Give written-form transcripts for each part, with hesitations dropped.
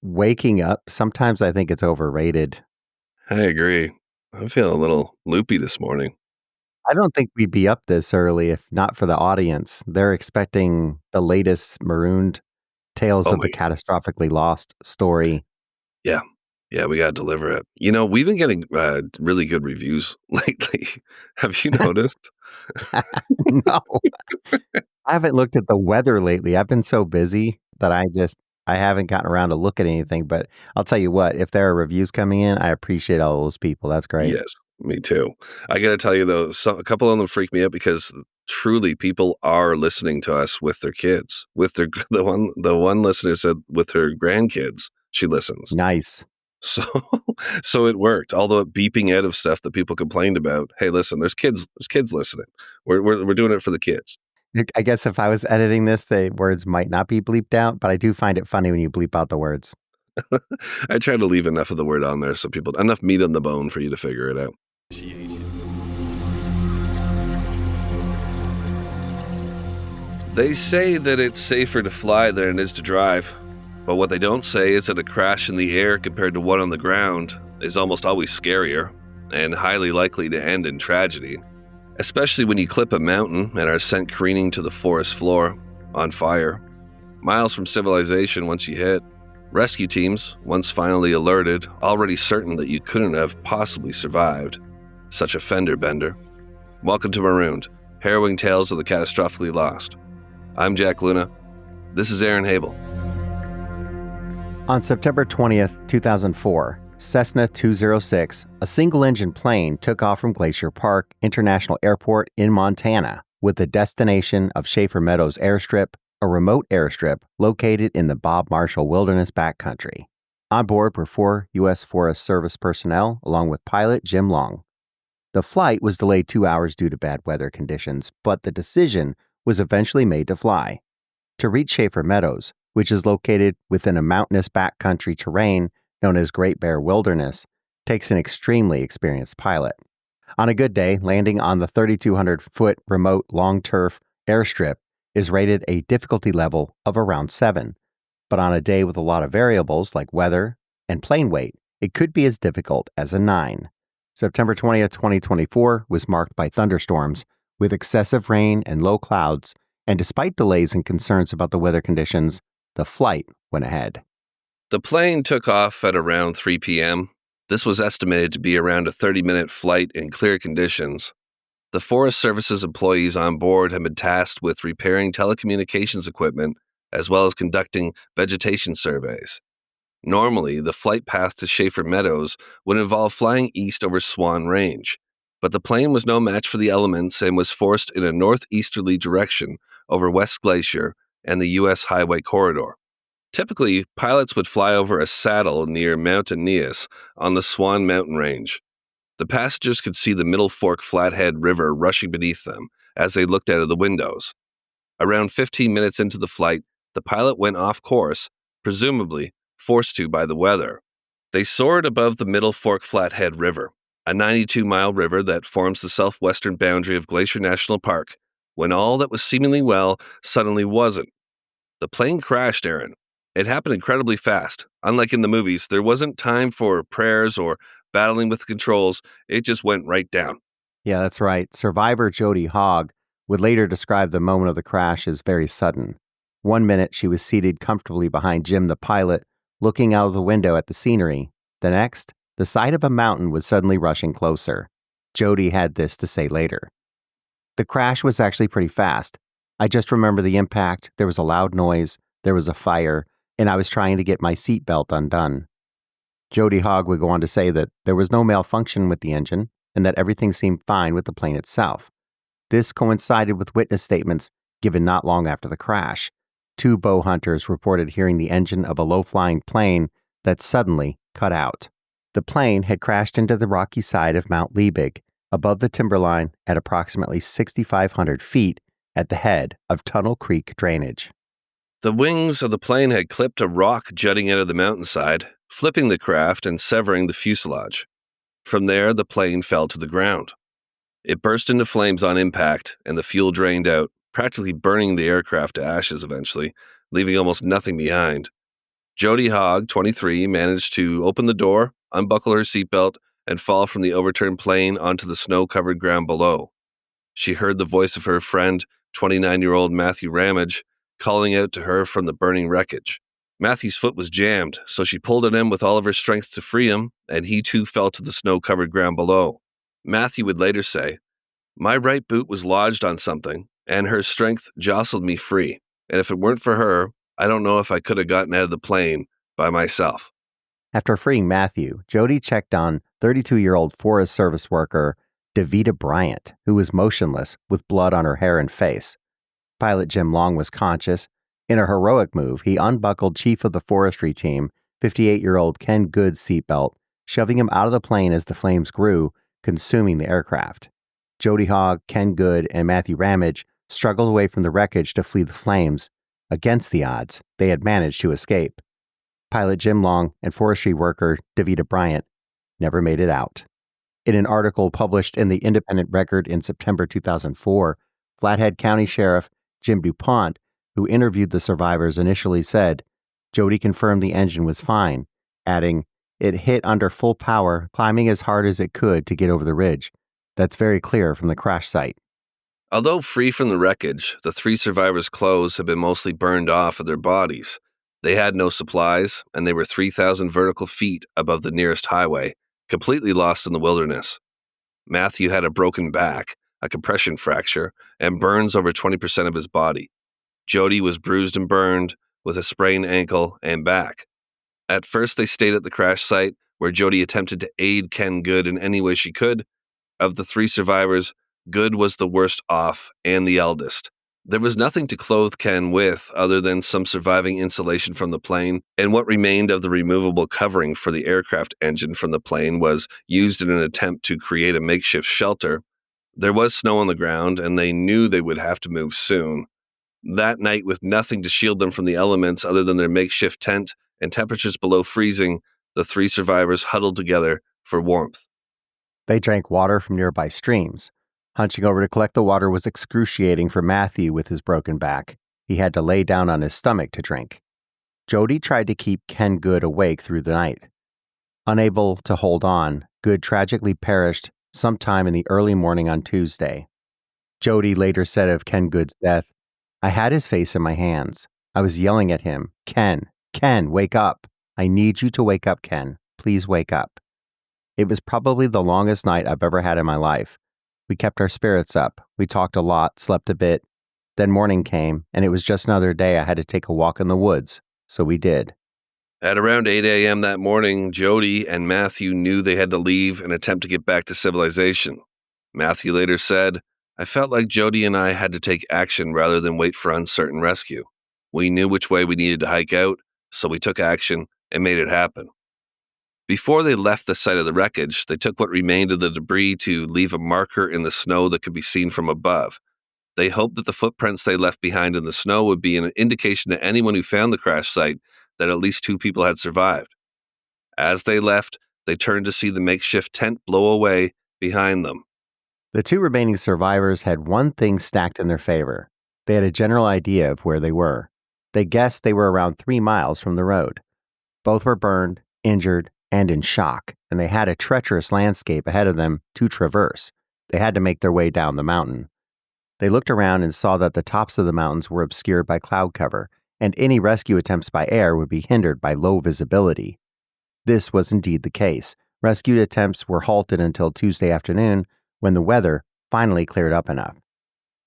waking up, sometimes I think it's overrated. I agree. I'm feeling a little loopy this morning. I don't think we'd be up this early if not for the audience. They're expecting the latest marooned Tales Oh of my, the Catastrophically Lost story. yeah. Yeah, we got to deliver it. We've been getting really good reviews lately. Have you noticed? No, I haven't looked at the weather lately. I've been so busy that I haven't gotten around to look at anything, but I'll tell you what, if there are reviews coming in, I appreciate all those people. That's great. Yes, me too. I got to tell you though, a couple of them freak me out because truly people are listening to us with their kids. With their the one listener said with her grandkids, she listens. Nice. So so it worked. All the beeping out of stuff that people complained about. Hey, listen, there's kids listening. We're doing it for the kids. I guess if I was editing this, the words might not be bleeped out, but I do find it funny when you bleep out the words. I try to leave enough of the word on there so people enough meat on the bone for you to figure it out. They say that it's safer to fly than it is to drive. But what they don't say is that a crash in the air compared to one on the ground is almost always scarier and highly likely to end in tragedy, especially when you clip a mountain and are sent careening to the forest floor, on fire, miles from civilization once you hit. Rescue teams, once finally alerted, already certain that you couldn't have possibly survived such a fender bender. Welcome to Marooned, harrowing tales of the catastrophically lost. I'm Jack Luna. This is Aaron Habel. On September 20th, 2004, Cessna 206, a single-engine plane, took off from Glacier Park International Airport in Montana with the destination of Schafer Meadows Airstrip, a remote airstrip located in the Bob Marshall Wilderness backcountry. On board were 4 U.S. Forest Service personnel, along with pilot Jim Long. The flight was delayed 2 hours due to bad weather conditions, but the decision was eventually made to fly. To reach Schafer Meadows, which is located within a mountainous backcountry terrain known as Great Bear Wilderness, takes an extremely experienced pilot. On a good day, landing on the 3,200-foot remote long-turf airstrip is rated a difficulty level of around 7. But on a day with a lot of variables like weather and plane weight, it could be as difficult as a 9. September 20th, 2024 was marked by thunderstorms with excessive rain and low clouds, and despite delays and concerns about the weather conditions, the flight went ahead. The plane took off at around 3 p.m. This was estimated to be around a 30-minute flight in clear conditions. The Forest Service's employees on board had been tasked with repairing telecommunications equipment as well as conducting vegetation surveys. Normally, the flight path to Schafer Meadows would involve flying east over Swan Range, but the plane was no match for the elements and was forced in a northeasterly direction over West Glacier and the U.S. Highway Corridor. Typically, pilots would fly over a saddle near Mount Aeneas on the Swan Mountain Range. The passengers could see the Middle Fork Flathead River rushing beneath them as they looked out of the windows. Around 15 minutes into the flight, the pilot went off course, presumably forced to by the weather. They soared above the Middle Fork Flathead River, a 92-mile river that forms the southwestern boundary of Glacier National Park, when all that was seemingly well suddenly wasn't. The plane crashed, Aaron. It happened incredibly fast. Unlike in the movies, there wasn't time for prayers or battling with the controls. It just went right down. Yeah, that's right. Survivor Jodee Hogg would later describe the moment of the crash as very sudden. 1 minute, she was seated comfortably behind Jim, the pilot, looking out of the window at the scenery. The next, the side of a mountain was suddenly rushing closer. Jodee had this to say later. The crash was actually pretty fast. I just remember the impact. There was a loud noise, there was a fire, and I was trying to get my seatbelt undone. Jodee Hogg would go on to say that there was no malfunction with the engine and that everything seemed fine with the plane itself. This coincided with witness statements given not long after the crash. 2 bow hunters reported hearing the engine of a low-flying plane that suddenly cut out. The plane had crashed into the rocky side of Mount Liebig, above the timberline at approximately 6,500 feet at the head of Tunnel Creek drainage. The wings of the plane had clipped a rock jutting out of the mountainside, flipping the craft and severing the fuselage. From there, the plane fell to the ground. It burst into flames on impact, and the fuel drained out, practically burning the aircraft to ashes eventually, leaving almost nothing behind. Jodee Hogg, 23, managed to open the door, unbuckle her seatbelt, and fall from the overturned plane onto the snow-covered ground below. She heard the voice of her friend, 29-year-old Matthew Ramige, calling out to her from the burning wreckage. Matthew's foot was jammed, so she pulled at him with all of her strength to free him, and he too fell to the snow-covered ground below. Matthew would later say, "My right boot was lodged on something, and her strength jostled me free, and if it weren't for her, I don't know if I could have gotten out of the plane by myself." After freeing Matthew, Jodee checked on 32-year-old Forest Service worker Davita Bryant, who was motionless with blood on her hair and face. Pilot Jim Long was conscious. In a heroic move, he unbuckled Chief of the Forestry Team, 58-year-old Ken Good's seatbelt, shoving him out of the plane as the flames grew, consuming the aircraft. Jodee Hogg, Ken Good, and Matthew Ramige struggled away from the wreckage to flee the flames. Against the odds, they had managed to escape. Pilot Jim Long and forestry worker Davita Bryant never made it out. In an article published in the Independent Record in September 2004, Flathead County Sheriff Jim DuPont, who interviewed the survivors, initially said, "Jodee confirmed the engine was fine," adding, "It hit under full power, climbing as hard as it could to get over the ridge. That's very clear from the crash site." Although free from the wreckage, the three survivors' clothes had been mostly burned off of their bodies. They had no supplies, and they were 3,000 vertical feet above the nearest highway, completely lost in the wilderness. Matthew had a broken back, a compression fracture, and burns over 20% of his body. Jodee was bruised and burned, with a sprained ankle and back. At first, they stayed at the crash site, where Jodee attempted to aid Ken Good in any way she could. Of the three survivors, Good was the worst off and the eldest. There was nothing to clothe Ken with other than some surviving insulation from the plane, and what remained of the removable covering for the aircraft engine from the plane was used in an attempt to create a makeshift shelter. There was snow on the ground, and they knew they would have to move soon. That night, with nothing to shield them from the elements other than their makeshift tent and temperatures below freezing, the three survivors huddled together for warmth. They drank water from nearby streams. Hunching over to collect the water was excruciating for Matthew with his broken back. He had to lay down on his stomach to drink. Jodee tried to keep Ken Good awake through the night. Unable to hold on, Good tragically perished sometime in the early morning on Tuesday. Jodee later said of Ken Good's death, "I had his face in my hands. I was yelling at him, 'Ken, Ken, wake up. I need you to wake up, Ken. Please wake up.' It was probably the longest night I've ever had in my life. We kept our spirits up. We talked a lot, slept a bit. Then morning came, and it was just another day I had to take a walk in the woods. So we did." At around 8 a.m. that morning, Jodee and Matthew knew they had to leave and attempt to get back to civilization. Matthew later said, "I felt like Jodee and I had to take action rather than wait for uncertain rescue. We knew which way we needed to hike out, so we took action and made it happen." Before they left the site of the wreckage, they took what remained of the debris to leave a marker in the snow that could be seen from above. They hoped that the footprints they left behind in the snow would be an indication to anyone who found the crash site that at least two people had survived. As they left, they turned to see the makeshift tent blow away behind them. The two remaining survivors had one thing stacked in their favor. They had a general idea of where they were. They guessed they were around 3 miles from the road. Both were burned, injured, and in shock, and they had a treacherous landscape ahead of them to traverse. They had to make their way down the mountain. They looked around and saw that the tops of the mountains were obscured by cloud cover, and any rescue attempts by air would be hindered by low visibility. This was indeed the case. Rescue attempts were halted until Tuesday afternoon, when the weather finally cleared up enough.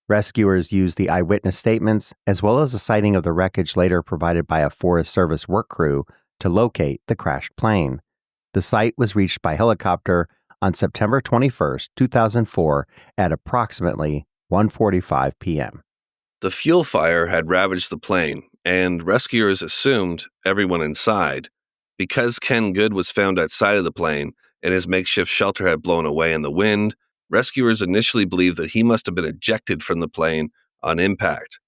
Rescuers used the eyewitness statements, as well as a sighting of the wreckage later provided by a Forest Service work crew, to locate the crashed plane. The site was reached by helicopter on September 21, 2004, at approximately 1:45 p.m. The fuel fire had ravaged the plane, and rescuers assumed everyone inside. Because Ken Good was found outside of the plane and his makeshift shelter had blown away in the wind, rescuers initially believed that he must have been ejected from the plane on impact.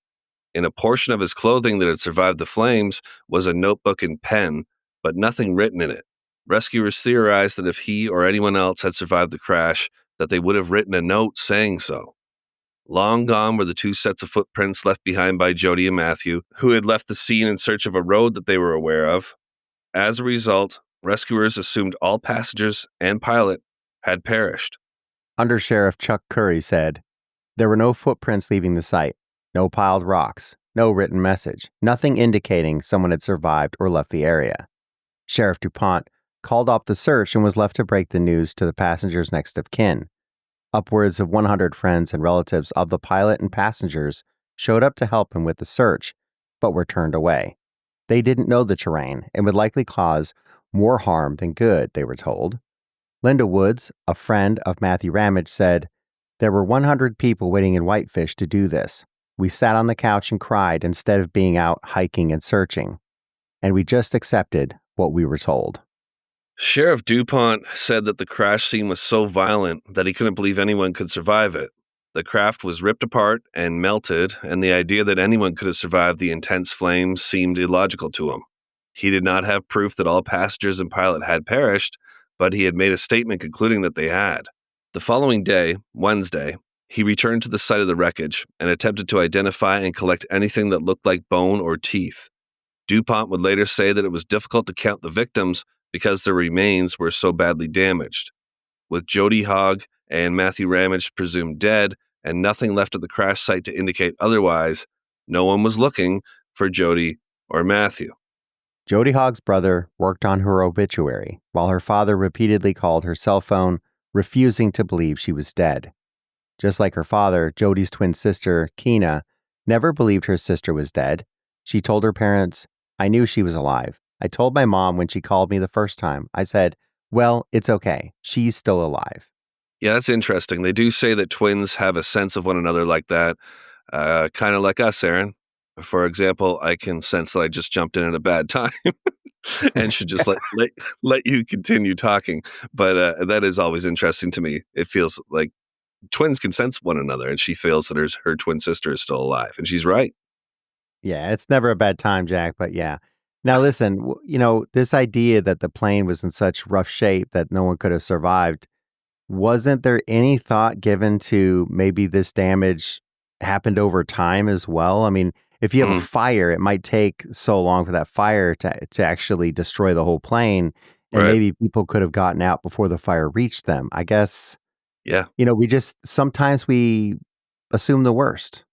In a portion of his clothing that had survived the flames was a notebook and pen, but nothing written in it. Rescuers theorized that if he or anyone else had survived the crash, that they would have written a note saying so. Long gone were the two sets of footprints left behind by Jodee and Matthew, who had left the scene in search of a road that they were aware of. As a result, rescuers assumed all passengers and pilot had perished. Under Sheriff Chuck Curry said, "There were no footprints leaving the site, no piled rocks, no written message, nothing indicating someone had survived or left the area." Sheriff DuPont called off the search and was left to break the news to the passengers' next of kin. Upwards of 100 friends and relatives of the pilot and passengers showed up to help him with the search, but were turned away. They didn't know the terrain and would likely cause more harm than good, they were told. Linda Woods, a friend of Matthew Ramige, said, "There were 100 people waiting in Whitefish to do this. We sat on the couch and cried instead of being out hiking and searching. And we just accepted what we were told." Sheriff DuPont said that the crash scene was so violent that he couldn't believe anyone could survive it. The craft was ripped apart and melted, and the idea that anyone could have survived the intense flames seemed illogical to him. He did not have proof that all passengers and pilot had perished, but he had made a statement concluding that they had. The following day, Wednesday, he returned to the site of the wreckage and attempted to identify and collect anything that looked like bone or teeth. DuPont would later say that it was difficult to count the victims because their remains were so badly damaged. With Jodee, Hogg, and Matthew Ramige presumed dead, and nothing left at the crash site to indicate otherwise, no one was looking for Jodee or Matthew. Jodee Hogg's brother worked on her obituary, while her father repeatedly called her cell phone, refusing to believe she was dead. Just like her father, Jodee's twin sister, Keena, never believed her sister was dead. She told her parents, "I knew she was alive. I told my mom when she called me the first time. I said, well, it's okay. She's still alive." Yeah, that's interesting. They do say that twins have a sense of one another like that, kind of like us, Aaron. For example, I can sense that I just jumped in at a bad time and should just let you continue talking. But that is always interesting to me. It feels like twins can sense one another, and she feels that her twin sister is still alive, and she's right. Yeah, it's never a bad time, Jack, but yeah. Now listen, this idea that the plane was in such rough shape that no one could have survived, wasn't there any thought given to maybe this damage happened over time as well? I mean, if you have a fire, it might take so long for that fire to actually destroy the whole plane, and Right. maybe people could have gotten out before the fire reached them. I guess, Yeah. sometimes we assume the worst.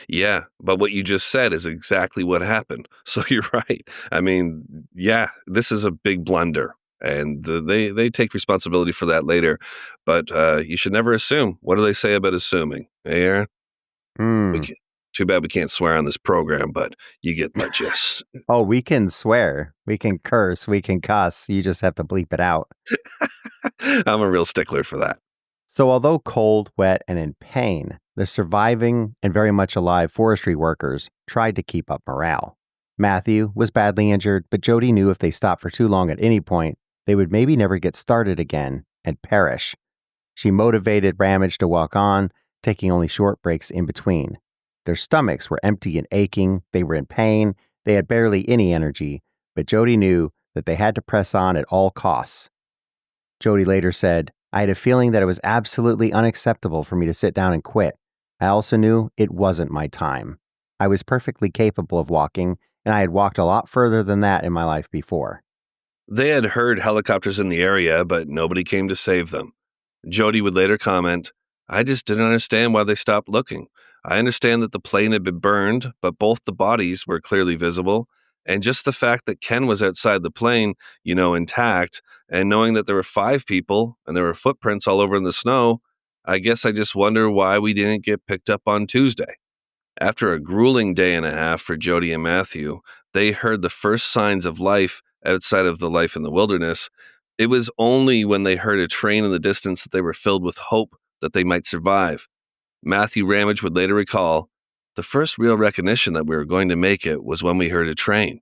Yeah, but what you just said is exactly what happened. So you're right. I mean, yeah, this is a big blunder, and they take responsibility for that later. But you should never assume. What do they say about assuming? Hey, Aaron? Hmm. Too bad we can't swear on this program, but you get the gist. Oh, we can swear, we can curse, we can cuss. You just have to bleep it out. I'm a real stickler for that. So although cold, wet, and in pain, the surviving and very much alive forestry workers tried to keep up morale. Matthew was badly injured, but Jodee knew if they stopped for too long at any point, they would maybe never get started again and perish. She motivated Ramige to walk on, taking only short breaks in between. Their stomachs were empty and aching, they were in pain, they had barely any energy, but Jodee knew that they had to press on at all costs. Jodee later said, "I had a feeling that it was absolutely unacceptable for me to sit down and quit. I also knew it wasn't my time. I was perfectly capable of walking, and I had walked a lot further than that in my life before." They had heard helicopters in the area, but nobody came to save them. Jodee would later comment, "I just didn't understand why they stopped looking. I understand that the plane had been burned, but both the bodies were clearly visible. And just the fact that Ken was outside the plane, intact, and knowing that there were 5 people and there were footprints all over in the snow, I guess I just wonder why we didn't get picked up on Tuesday." After a grueling day and a half for Jodee and Matthew, they heard the first signs of life outside of the life in the wilderness. It was only when they heard a train in the distance that they were filled with hope that they might survive. Matthew Ramige would later recall, "The first real recognition that we were going to make it was when we heard a train.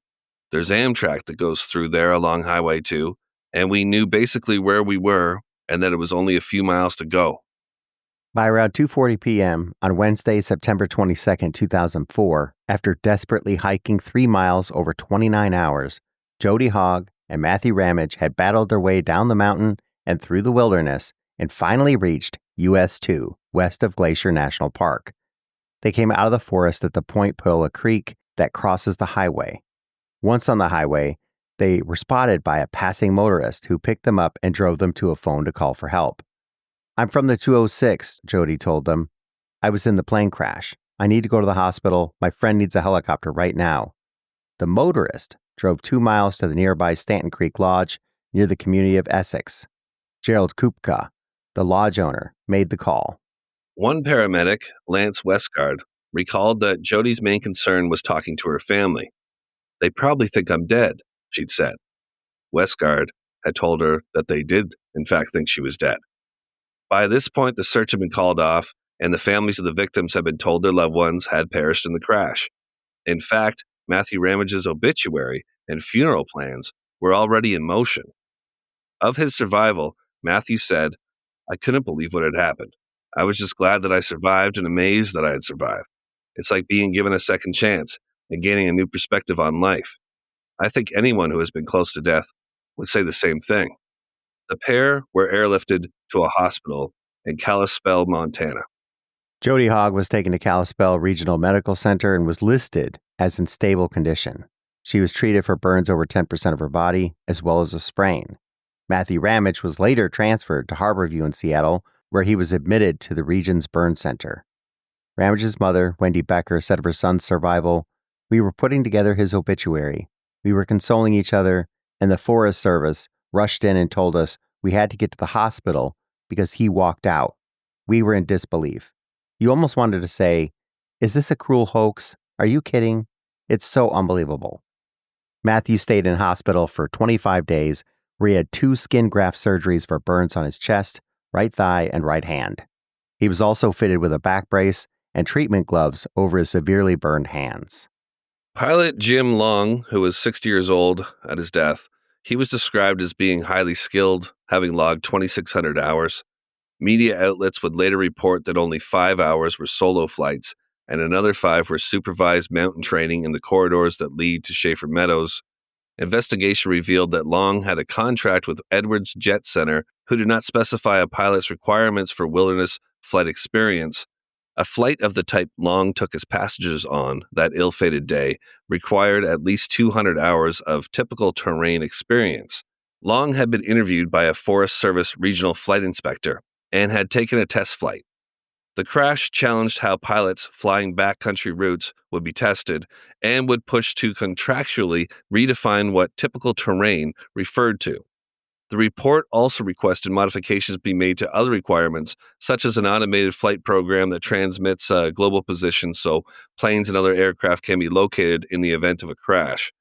There's Amtrak that goes through there along Highway 2, and we knew basically where we were and that it was only a few miles to go." By around 2:40 p.m. on Wednesday, September 22, 2004, after desperately hiking 3 miles over 29 hours, Jodee Hogg and Matthew Ramige had battled their way down the mountain and through the wilderness and finally reached US 2, west of Glacier National Park. They came out of the forest at the Point Pilla Creek that crosses the highway. Once on the highway, they were spotted by a passing motorist who picked them up and drove them to a phone to call for help. "I'm from the 206, Jodee told them. "I was in the plane crash. I need to go to the hospital. My friend needs a helicopter right now." The motorist drove 2 miles to the nearby Stanton Creek Lodge near the community of Essex. Gerald Kupka, the lodge owner, made the call. One paramedic, Lance Westgard, recalled that Jodee's main concern was talking to her family. "They probably think I'm dead," she'd said. Westgard had told her that they did, in fact, think she was dead. By this point, the search had been called off, and the families of the victims had been told their loved ones had perished in the crash. In fact, Matthew Ramige's obituary and funeral plans were already in motion. Of his survival, Matthew said, "I couldn't believe what had happened. I was just glad that I survived and amazed that I had survived. It's like being given a second chance and gaining a new perspective on life. I think anyone who has been close to death would say the same thing." The pair were airlifted to a hospital in Kalispell, Montana. Jodee Hogg was taken to Kalispell Regional Medical Center and was listed as in stable condition. She was treated for burns over 10% of her body, as well as a sprain. Matthew Ramige was later transferred to Harborview in Seattle, where he was admitted to the region's burn center. Ramige's mother, Wendy Becker, said of her son's survival, "We were putting together his obituary. We were consoling each other, and the Forest Service rushed in and told us we had to get to the hospital because he walked out. We were in disbelief. You almost wanted to say, is this a cruel hoax? Are you kidding? It's so unbelievable." Matthew stayed in hospital for 25 days, where he had 2 skin graft surgeries for burns on his chest, right thigh, and right hand. He was also fitted with a back brace and treatment gloves over his severely burned hands. Pilot Jim Long, who was 60 years old at his death, he was described as being highly skilled, having logged 2,600 hours. Media outlets would later report that only 5 hours were solo flights, and another 5 were supervised mountain training in the corridors that lead to Schafer Meadows. Investigation revealed that Long had a contract with Edwards Jet Center, who did not specify a pilot's requirements for wilderness flight experience. A flight of the type Long took his passengers on that ill-fated day required at least 200 hours of typical terrain experience. Long had been interviewed by a Forest Service regional flight inspector and had taken a test flight. The crash challenged how pilots flying backcountry routes would be tested and would push to contractually redefine what typical terrain referred to. The report also requested modifications be made to other requirements, such as an automated flight program that transmits global position so planes and other aircraft can be located in the event of a crash.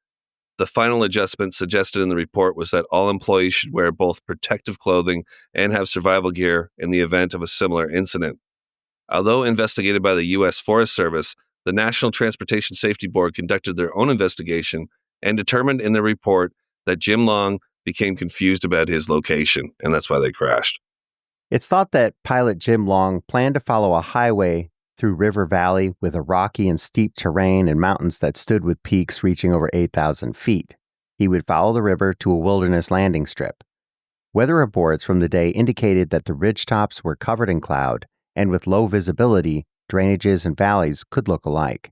The final adjustment suggested in the report was that all employees should wear both protective clothing and have survival gear in the event of a similar incident. Although investigated by the U.S. Forest Service, the National Transportation Safety Board conducted their own investigation and determined in the report that Jim Long became confused about his location, and that's why they crashed. It's thought that pilot Jim Long planned to follow a highway through River Valley with a rocky and steep terrain and mountains that stood with peaks reaching over 8,000 feet. He would follow the river to a wilderness landing strip. Weather reports from the day indicated that the ridgetops were covered in cloud, and with low visibility, drainages and valleys could look alike.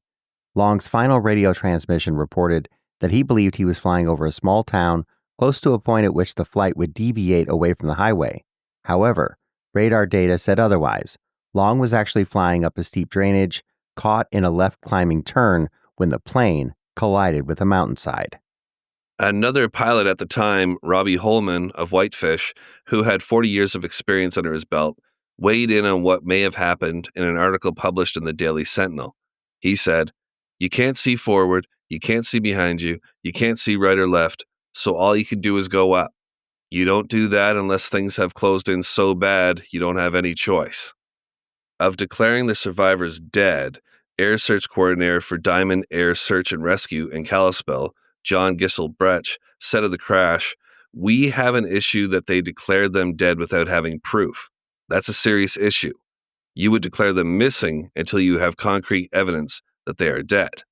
Long's final radio transmission reported that he believed he was flying over a small town close to a point at which the flight would deviate away from the highway. However, radar data said otherwise. Long was actually flying up a steep drainage, caught in a left climbing turn when the plane collided with a mountainside. Another pilot at the time, Robbie Holman of Whitefish, who had 40 years of experience under his belt, weighed in on what may have happened in an article published in the Daily Sentinel. He said, "You can't see forward, you can't see behind you, you can't see right or left, so all you can do is go up. You don't do that unless things have closed in so bad you don't have any choice." Of declaring the survivors dead, Air Search Coordinator for Diamond Air Search and Rescue in Kalispell, John Gissel-Brecht, said of the crash, "We have an issue that they declared them dead without having proof. That's a serious issue. You would declare them missing until you have concrete evidence that they are dead."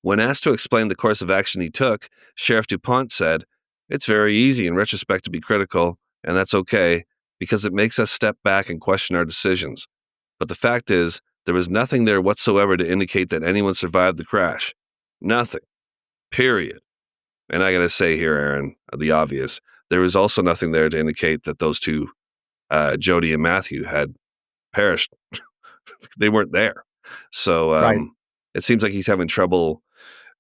When asked to explain the course of action he took, Sheriff DuPont said, "It's very easy in retrospect to be critical, and that's okay, because it makes us step back and question our decisions. But the fact is, There was nothing there whatsoever to indicate that anyone survived the crash. Nothing. Period. And I got to say here, Aaron, the obvious. There was also nothing there to indicate that those two, Jodee and Matthew, had perished. They weren't there. So Right. it seems like he's having trouble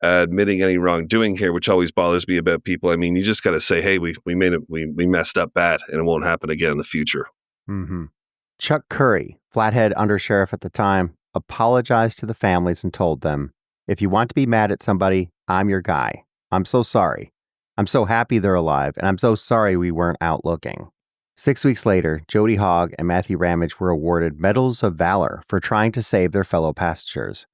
admitting any wrongdoing here, which always bothers me about people. I mean, you just got to say, hey, we made it, we messed up bad, and it won't happen again in the future. Mm-hmm. Chuck Curry, Flathead undersheriff at the time, apologized to the families and told them, if you want to be mad at somebody, I'm your guy. I'm so sorry. I'm so happy they're alive, and I'm so sorry we weren't out looking. 6 weeks later, Jodee Hogg and Matthew Ramige were awarded Medals of Valor for trying to save their fellow passengers.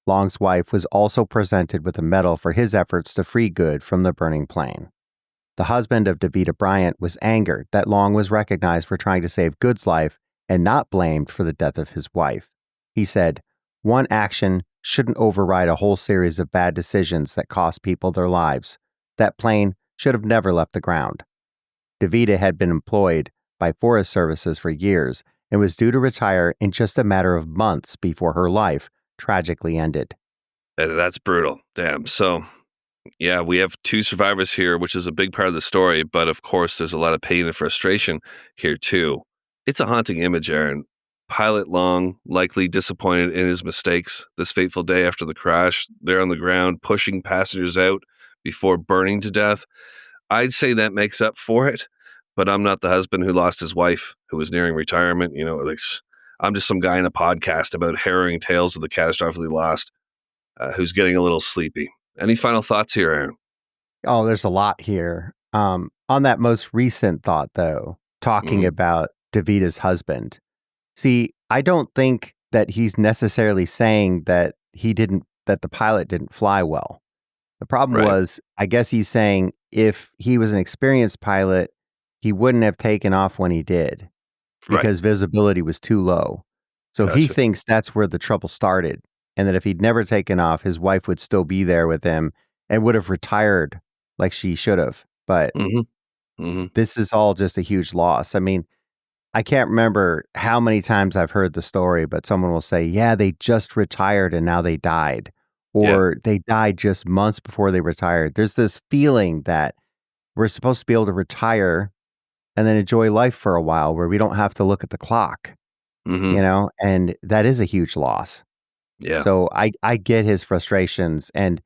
Long's wife was also presented with a medal for his efforts to free Good from the burning plane. The husband of Davita Bryant was angered that Long was recognized for trying to save Good's life and not blamed for the death of his wife. He said, one action shouldn't override a whole series of bad decisions that cost people their lives. That plane should have never left the ground. Davita had been employed by Forest Services for years and was due to retire in just a matter of months before her life tragically ended. That's brutal. Damn. So, yeah, we have two survivors here, which is a big part of the story. But of course, there's a lot of pain and frustration here, too. It's a haunting image, Aaron. Pilot Long, likely disappointed in his mistakes this fateful day after the crash, there on the ground, pushing passengers out before burning to death. I'd say that makes up for it, but I'm not the husband who lost his wife, who was nearing retirement. You know, like, I'm just some guy in a podcast about harrowing tales of the catastrophically lost, who's getting a little sleepy. Any final thoughts here, Aaron? Oh, there's a lot here. On that most recent thought, though, talking about Davita's husband. See, I don't think that he's necessarily saying that the pilot didn't fly well. The problem was, I guess he's saying if he was an experienced pilot, he wouldn't have taken off when he did because visibility was too low. So he thinks that's where the trouble started. And that if he'd never taken off, his wife would still be there with him and would have retired like she should have. But this is all just a huge loss. I mean, I can't remember how many times I've heard the story, but someone will say, yeah, they just retired and now they died. Or they died just months before they retired. There's this feeling that we're supposed to be able to retire and then enjoy life for a while where we don't have to look at the clock, you know, and that is a huge loss. Yeah. So I get his frustrations. And,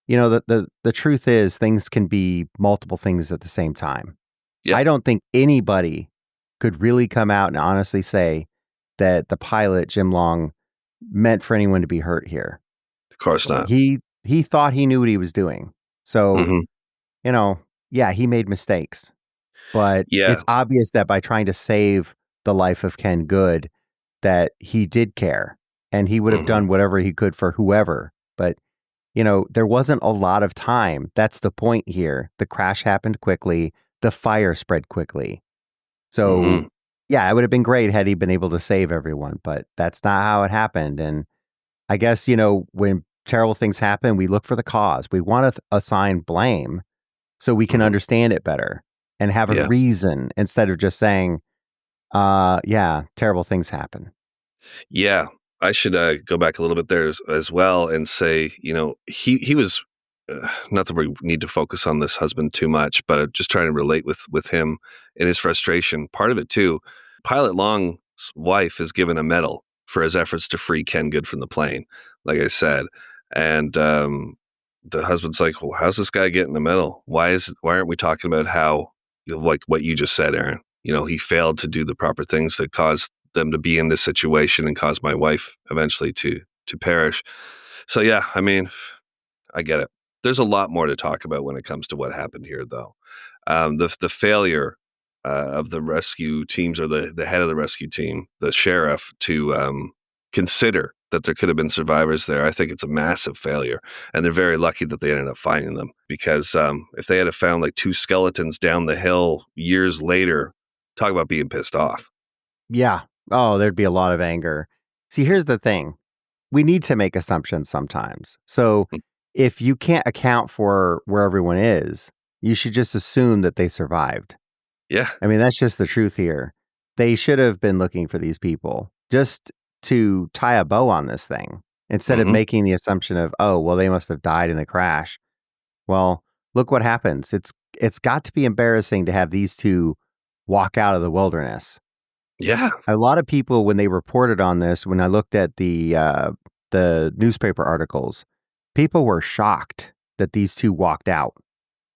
you know, the truth is things can be multiple things at the same time. Yeah. I don't think anybody could really come out and honestly say that the pilot, Jim Long, meant for anyone to be hurt here. Of course not. He thought he knew what he was doing. So, you know, yeah, he made mistakes. But it's obvious that by trying to save the life of Ken Good, that he did care. And he would have done whatever he could for whoever. But, you know, there wasn't a lot of time. That's the point here. The crash happened quickly. The fire spread quickly. So, yeah, it would have been great had he been able to save everyone. But that's not how it happened. And I guess, you know, when terrible things happen, we look for the cause. We want to assign blame so we can understand it better and have a reason instead of just saying, yeah, terrible things happen. Yeah. I should go back a little bit there as well and say, you know, he was, not that we need to focus on this husband too much, but just trying to relate with him and his frustration. Part of it too, Pilot Long's wife is given a medal for his efforts to free Ken Good from the plane, like I said. And the husband's like, well, how's this guy getting a medal? Why aren't we talking about how, like what you just said, Aaron, you know, he failed to do the proper things that caused them to be in this situation and caused my wife eventually to perish. So yeah, I mean, I get it. There's a lot more to talk about when it comes to what happened here, though. The failure of the rescue teams or the head of the rescue team, the sheriff, to consider that there could have been survivors there, I think it's a massive failure. And they're very lucky that they ended up finding them, because if they had found like two skeletons down the hill years later, talk about being pissed off. Yeah. Oh, there'd be a lot of anger. See, here's the thing. We need to make assumptions sometimes. So if you can't account for where everyone is, you should just assume that they survived. Yeah. I mean, that's just the truth here. They should have been looking for these people. Just to tie a bow on this thing instead of making the assumption of, oh, well, they must have died in the crash. Well, look what happens. It's got to be embarrassing to have these two walk out of the wilderness. Yeah. A lot of people, when they reported on this, when I looked at the newspaper articles, people were shocked that these two walked out.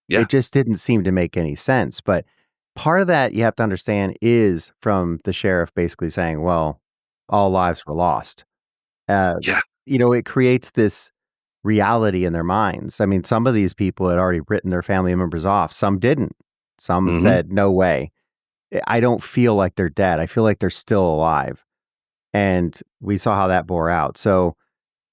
Yeah. It just didn't seem to make any sense. But part of that, you have to understand, is from the sheriff basically saying, well, all lives were lost. Yeah. It creates this reality in their minds. I mean, some of these people had already written their family members off. Some didn't. Some said, no way. I don't feel like they're dead. I feel like they're still alive. And we saw how that bore out. So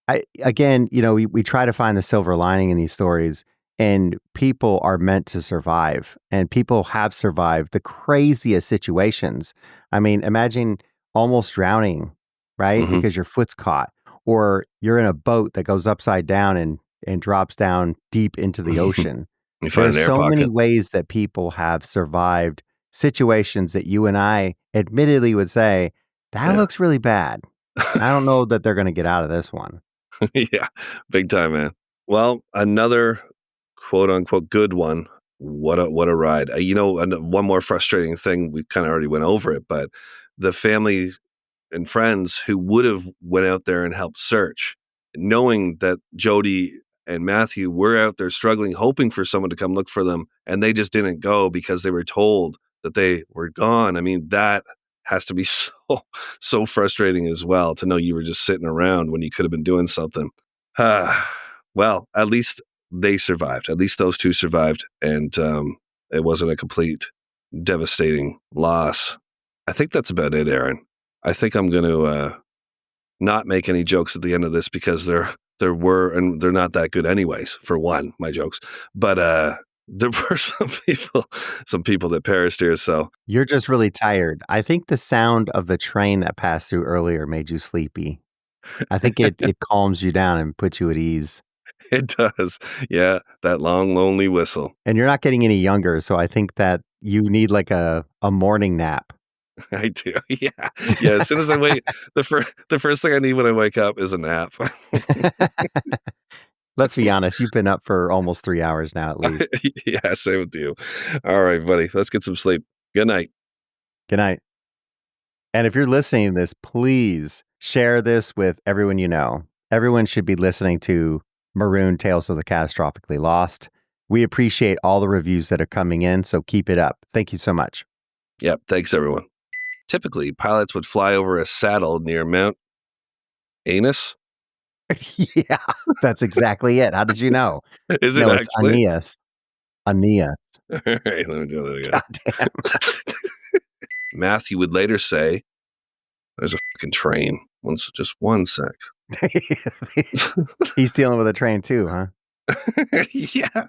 we try to find the silver lining in these stories, and people are meant to survive, and people have survived the craziest situations. I mean, imagine almost drowning, right? Because your foot's caught, or you're in a boat that goes upside down and drops down deep into the ocean. You find There's so many ways that people have survived situations that you and I admittedly would say, that looks really bad. I don't know that they're going to get out of this one. Yeah, big time, man. Well, another quote unquote good one. What a ride. One more frustrating thing, we kind of already went over it, but the family and friends who would have went out there and helped search, knowing that Jodee and Matthew were out there struggling, hoping for someone to come look for them, and they just didn't go because they were told that they were gone. I mean, that has to be so frustrating as well, to know you were just sitting around when you could have been doing something. Well, at least they survived. At least those two survived, and it wasn't a complete devastating loss. I think that's about it, Aaron. I think I'm going to not make any jokes at the end of this, because there were, and they're not that good anyways, for one, my jokes. But there were some people that perished here. So you're just really tired. I think the sound of the train that passed through earlier made you sleepy. I think it calms you down and puts you at ease. It does. Yeah, that long, lonely whistle. And you're not getting any younger, so I think that you need like a morning nap. I do. Yeah. As soon as I wake, the first thing I need when I wake up is a nap. Let's be honest, you've been up for almost 3 hours now, at least. Yeah, same with you. All right, buddy. Let's get some sleep. Good night. Good night. And if you're listening to this, please share this with everyone you know. Everyone should be listening to Maroon Tales of the Catastrophically Lost. We appreciate all the reviews that are coming in, so keep it up. Thank you so much. Yep. Thanks, everyone. Typically, pilots would fly over a saddle near Mount Anus. Yeah, that's exactly it. How did you know? Is it actually? It's Aeneas. All right, let me do that again. Goddamn. Matthew would later say, there's a fucking train. Just one sec. He's dealing with a train too, huh? Yeah.